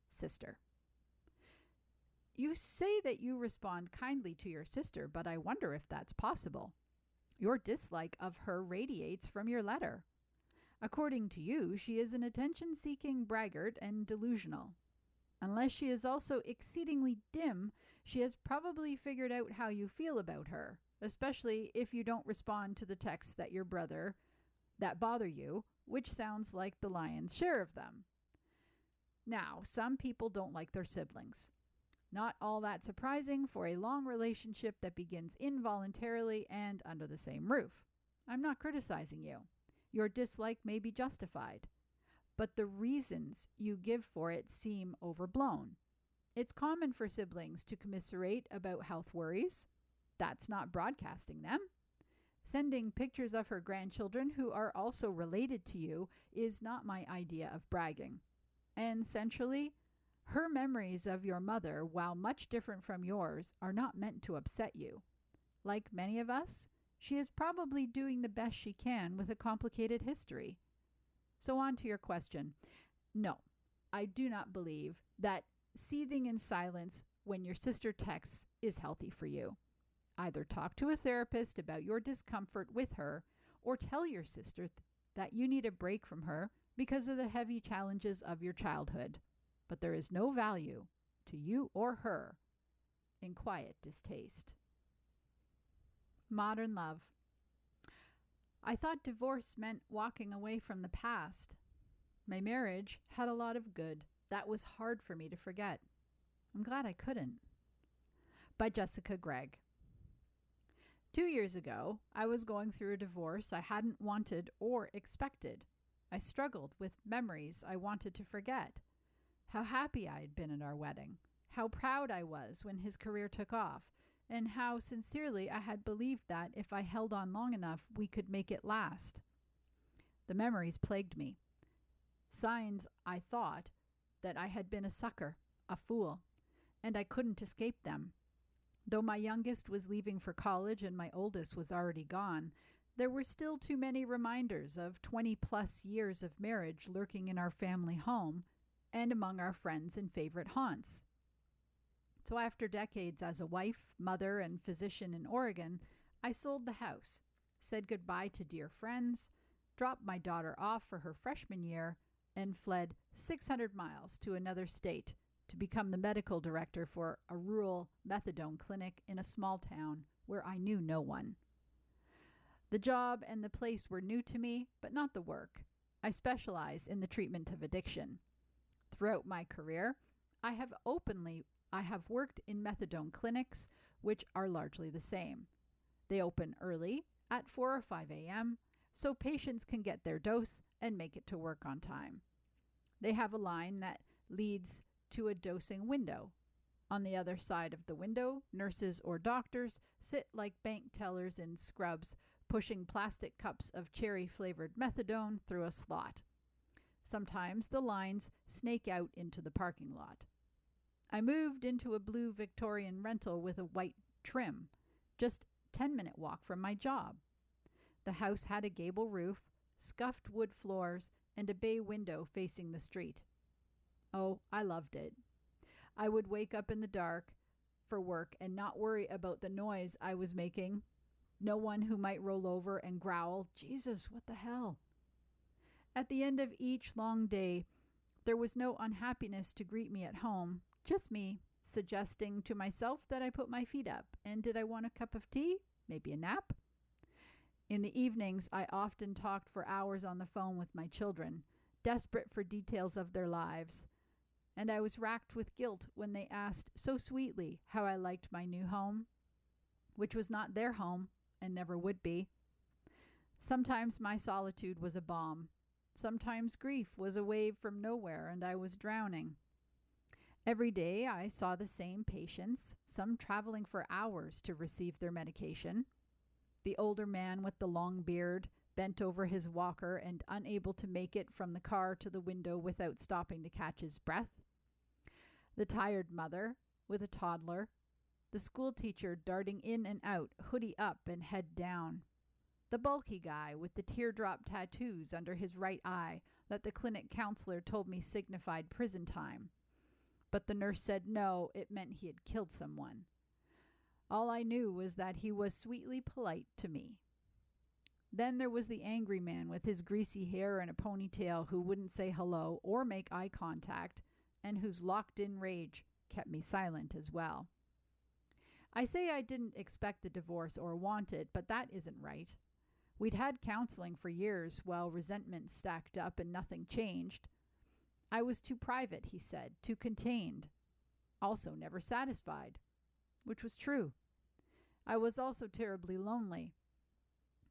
Sister. You say that you respond kindly to your sister, but I wonder if that's possible. Your dislike of her radiates from your letter. According to you, she is an attention-seeking braggart and delusional. Unless she is also exceedingly dim, she has probably figured out how you feel about her, especially if you don't respond to the texts that your brother that bother you, which sounds like the lion's share of them. Now, some people don't like their siblings. Not all that surprising for a long relationship that begins involuntarily and under the same roof. I'm not criticizing you. Your dislike may be justified, but the reasons you give for it seem overblown. It's common for siblings to commiserate about health worries. That's not broadcasting them. Sending pictures of her grandchildren who are also related to you is not my idea of bragging. And centrally, her memories of your mother, while much different from yours, are not meant to upset you. Like many of us, she is probably doing the best she can with a complicated history. So on to your question. No, I do not believe that seething in silence when your sister texts is healthy for you. Either talk to a therapist about your discomfort with her or tell your sister that you need a break from her because of the heavy challenges of your childhood. But there is no value to you or her in quiet distaste. Modern love. I thought divorce meant walking away from the past. My marriage had a lot of good that was hard for me to forget. I'm glad I couldn't. By Jessica Gregg. 2 years ago, I was going through a divorce I hadn't wanted or expected. I struggled with memories I wanted to forget. How happy I had been at our wedding, how proud I was when his career took off, and how sincerely I had believed that if I held on long enough, we could make it last. The memories plagued me. Signs, I thought, that I had been a sucker, a fool, and I couldn't escape them. Though my youngest was leaving for college and my oldest was already gone, there were still too many reminders of 20-plus years of marriage lurking in our family home and among our friends and favorite haunts. So after decades as a wife, mother, and physician in Oregon, I sold the house, said goodbye to dear friends, dropped my daughter off for her freshman year, and fled 600 miles to another state to become the medical director for a rural methadone clinic in a small town where I knew no one. The job and the place were new to me, but not the work. I specialize in the treatment of addiction. Throughout my career, I have worked in methadone clinics, which are largely the same. They open early at 4 or 5 a.m., so patients can get their dose and make it to work on time. They have a line that leads to a dosing window. On the other side of the window, nurses or doctors sit like bank tellers in scrubs, pushing plastic cups of cherry-flavored methadone through a slot. Sometimes the lines snake out into the parking lot. I moved into a blue Victorian rental with a white trim, just 10-minute walk from my job. The house had a gable roof, scuffed wood floors, and a bay window facing the street. Oh, I loved it. I would wake up in the dark for work and not worry about the noise I was making. No one who might roll over and growl, "Jesus, what the hell?" At the end of each long day, there was no unhappiness to greet me at home, just me suggesting to myself that I put my feet up. And did I want a cup of tea? Maybe a nap? In the evenings, I often talked for hours on the phone with my children, desperate for details of their lives. And I was racked with guilt when they asked so sweetly how I liked my new home, which was not their home and never would be. Sometimes my solitude was a bomb. Sometimes grief was a wave from nowhere and I was drowning. Every day I saw the same patients, some traveling for hours to receive their medication. The older man with the long beard, bent over his walker and unable to make it from the car to the window without stopping to catch his breath. The tired mother with a toddler. The school teacher darting in and out, hoodie up and head down. The bulky guy with the teardrop tattoos under his right eye that the clinic counselor told me signified prison time. But the nurse said no, it meant he had killed someone. All I knew was that he was sweetly polite to me. Then there was the angry man with his greasy hair and a ponytail who wouldn't say hello or make eye contact, and whose locked-in rage kept me silent as well. I say I didn't expect the divorce or want it, but that isn't right. We'd had counseling for years while resentment stacked up and nothing changed. I was too private, he said, too contained. Also never satisfied, which was true. I was also terribly lonely,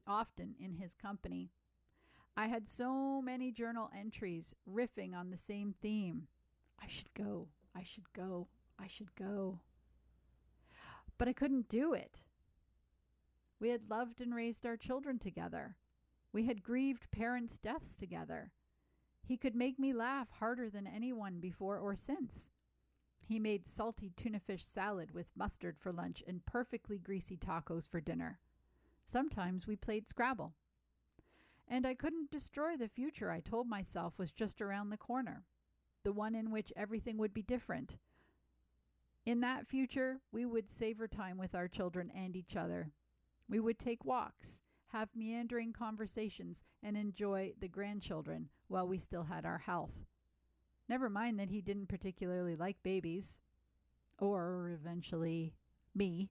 often in his company. I had so many journal entries riffing on the same theme. I should go, I should go, I should go. But I couldn't do it. We had loved and raised our children together. We had grieved parents' deaths together. He could make me laugh harder than anyone before or since. He made salty tuna fish salad with mustard for lunch and perfectly greasy tacos for dinner. Sometimes we played Scrabble. And I couldn't destroy the future I told myself was just around the corner, the one in which everything would be different. In that future, we would savor time with our children and each other. We would take walks, have meandering conversations, and enjoy the grandchildren while we still had our health. Never mind that he didn't particularly like babies, or eventually me.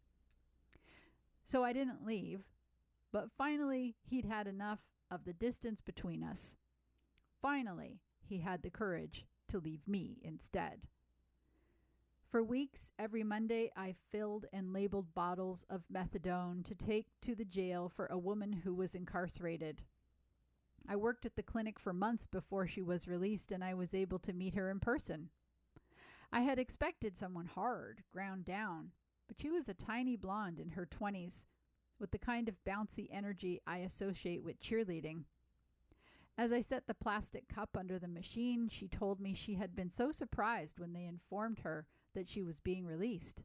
So I didn't leave, but finally he'd had enough of the distance between us. Finally, he had the courage to leave me instead. For weeks, every Monday, I filled and labeled bottles of methadone to take to the jail for a woman who was incarcerated. I worked at the clinic for months before she was released, and I was able to meet her in person. I had expected someone hard, ground down, but she was a tiny blonde in her 20s, with the kind of bouncy energy I associate with cheerleading. As I set the plastic cup under the machine, she told me she had been so surprised when they informed her that she was being released.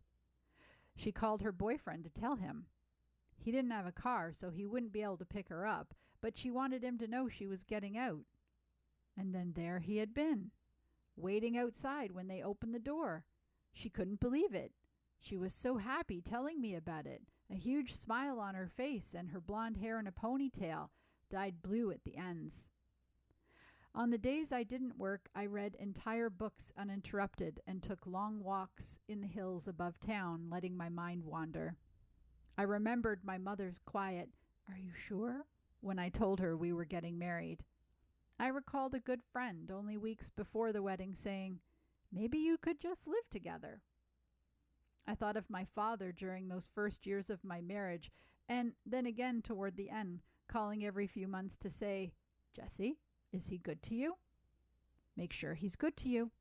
She called her boyfriend to tell him. He didn't have a car, so he wouldn't be able to pick her up, but she wanted him to know she was getting out. And then there he had been, waiting outside when they opened the door. She couldn't believe it. She was so happy telling me about it, a huge smile on her face, and her blonde hair in a ponytail, dyed blue at the ends. On the days I didn't work, I read entire books uninterrupted and took long walks in the hills above town, letting my mind wander. I remembered my mother's quiet, "Are you sure?" when I told her we were getting married. I recalled a good friend only weeks before the wedding saying, "Maybe you could just live together." I thought of my father during those first years of my marriage, and then again toward the end, calling every few months to say, "Jessie, is he good to you? Make sure he's good to you."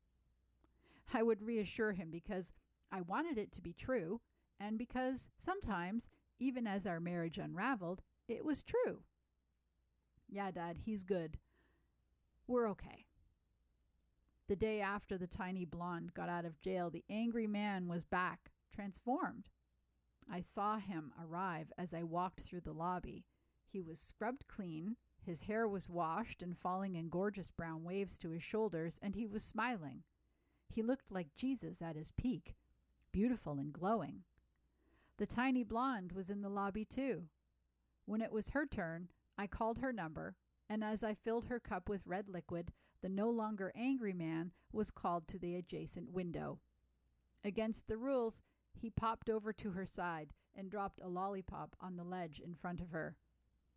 I would reassure him because I wanted it to be true, and because sometimes, even as our marriage unraveled, it was true. "Yeah, Dad, he's good. We're okay." The day after the tiny blonde got out of jail, the angry man was back, transformed. I saw him arrive as I walked through the lobby. He was scrubbed clean, his hair was washed and falling in gorgeous brown waves to his shoulders, and he was smiling. He looked like Jesus at his peak, beautiful and glowing. The tiny blonde was in the lobby too. When it was her turn, I called her number, and as I filled her cup with red liquid, the no longer angry man was called to the adjacent window. Against the rules, he popped over to her side and dropped a lollipop on the ledge in front of her.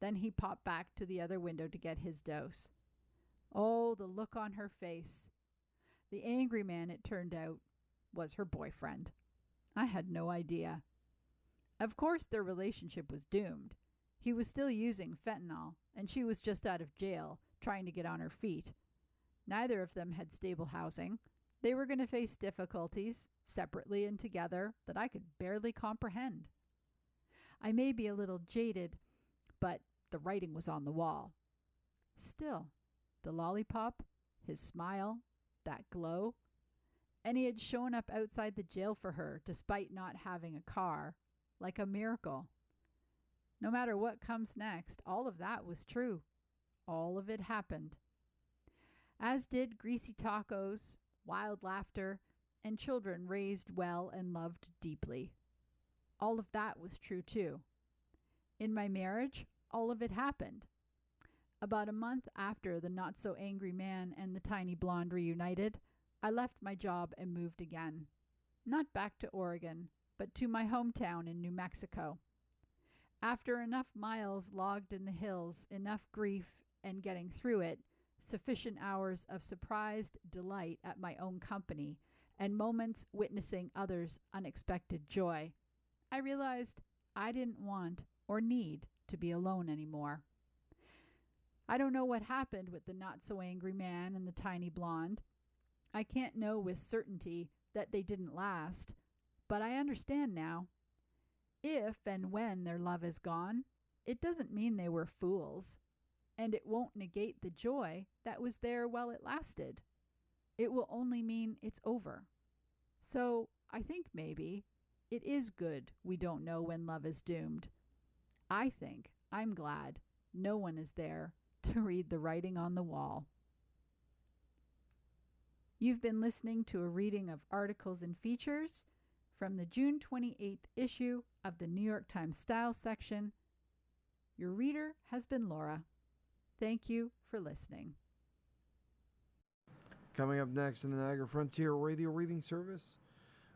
Then he popped back to the other window to get his dose. Oh, the look on her face. The angry man, it turned out, was her boyfriend. I had no idea. Of course, their relationship was doomed. He was still using fentanyl, and she was just out of jail, trying to get on her feet. Neither of them had stable housing. They were going to face difficulties, separately and together, that I could barely comprehend. I may be a little jaded, but the writing was on the wall. Still, the lollipop, his smile, that glow, and he had shown up outside the jail for her despite not having a car, like a miracle. No matter what comes next, all of that was true. All of it happened. As did greasy tacos, wild laughter, and children raised well and loved deeply. All of that was true too. In my marriage, all of it happened. About a month after the not-so-angry man and the tiny blonde reunited, I left my job and moved again. Not back to Oregon, but to my hometown in New Mexico. After enough miles logged in the hills, enough grief and getting through it, sufficient hours of surprised delight at my own company, and moments witnessing others' unexpected joy, I realized I didn't want or need to be alone anymore. I don't know what happened with the not-so-angry man and the tiny blonde. I can't know with certainty that they didn't last, but I understand now. If and when their love is gone, it doesn't mean they were fools, and it won't negate the joy that was there while it lasted. It will only mean it's over. So I think maybe it is good we don't know when love is doomed. I think I'm glad no one is there to read the writing on the wall. You've been listening to a reading of articles and features from the June 28th issue of the New York Times Style section. Your reader has been Laura. Thank you for listening. Coming up next in the Niagara Frontier Radio Reading Service,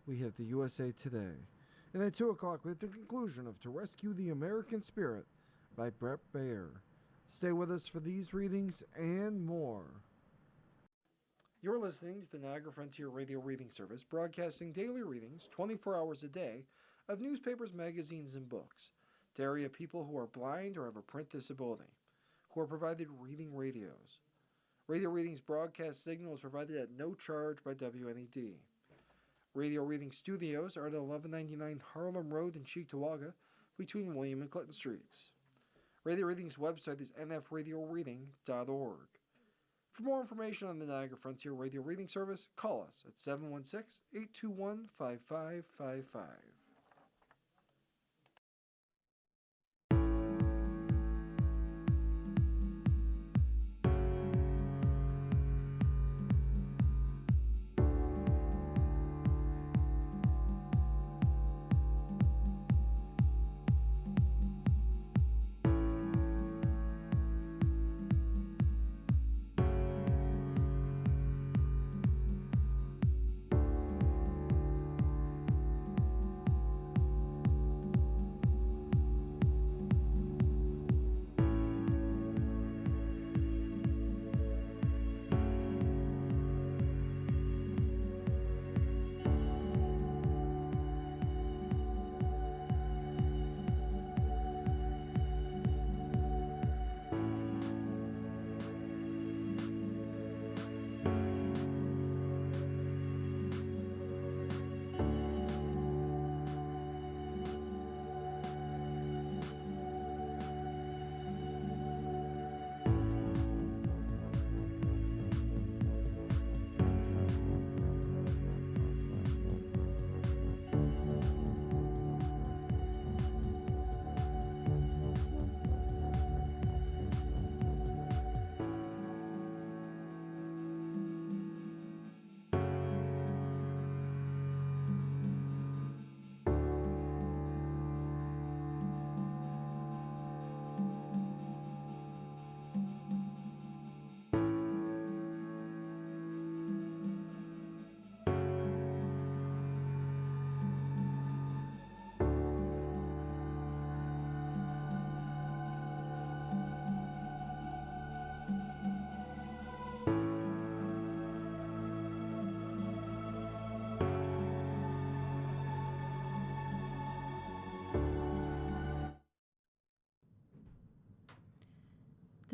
we have the USA Today. And at 2 o'clock, we have the conclusion of To Rescue the American Spirit by Bret Baier. Stay with us for these readings and more. You're listening to the Niagara Frontier Radio Reading Service, broadcasting daily readings 24 hours a day of newspapers, magazines, and books to area people who are blind or have a print disability, who are provided reading radios. Radio Readings broadcast signal is provided at no charge by WNED. Radio Reading Studios are at 1199 Harlem Road in Cheektowaga, between William and Clinton Streets. Radio Reading's website is nfradioreading.org. For more information on the Niagara Frontier Radio Reading Service, call us at 716-821-5555.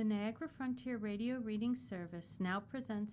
The Niagara Frontier Radio Reading Service now presents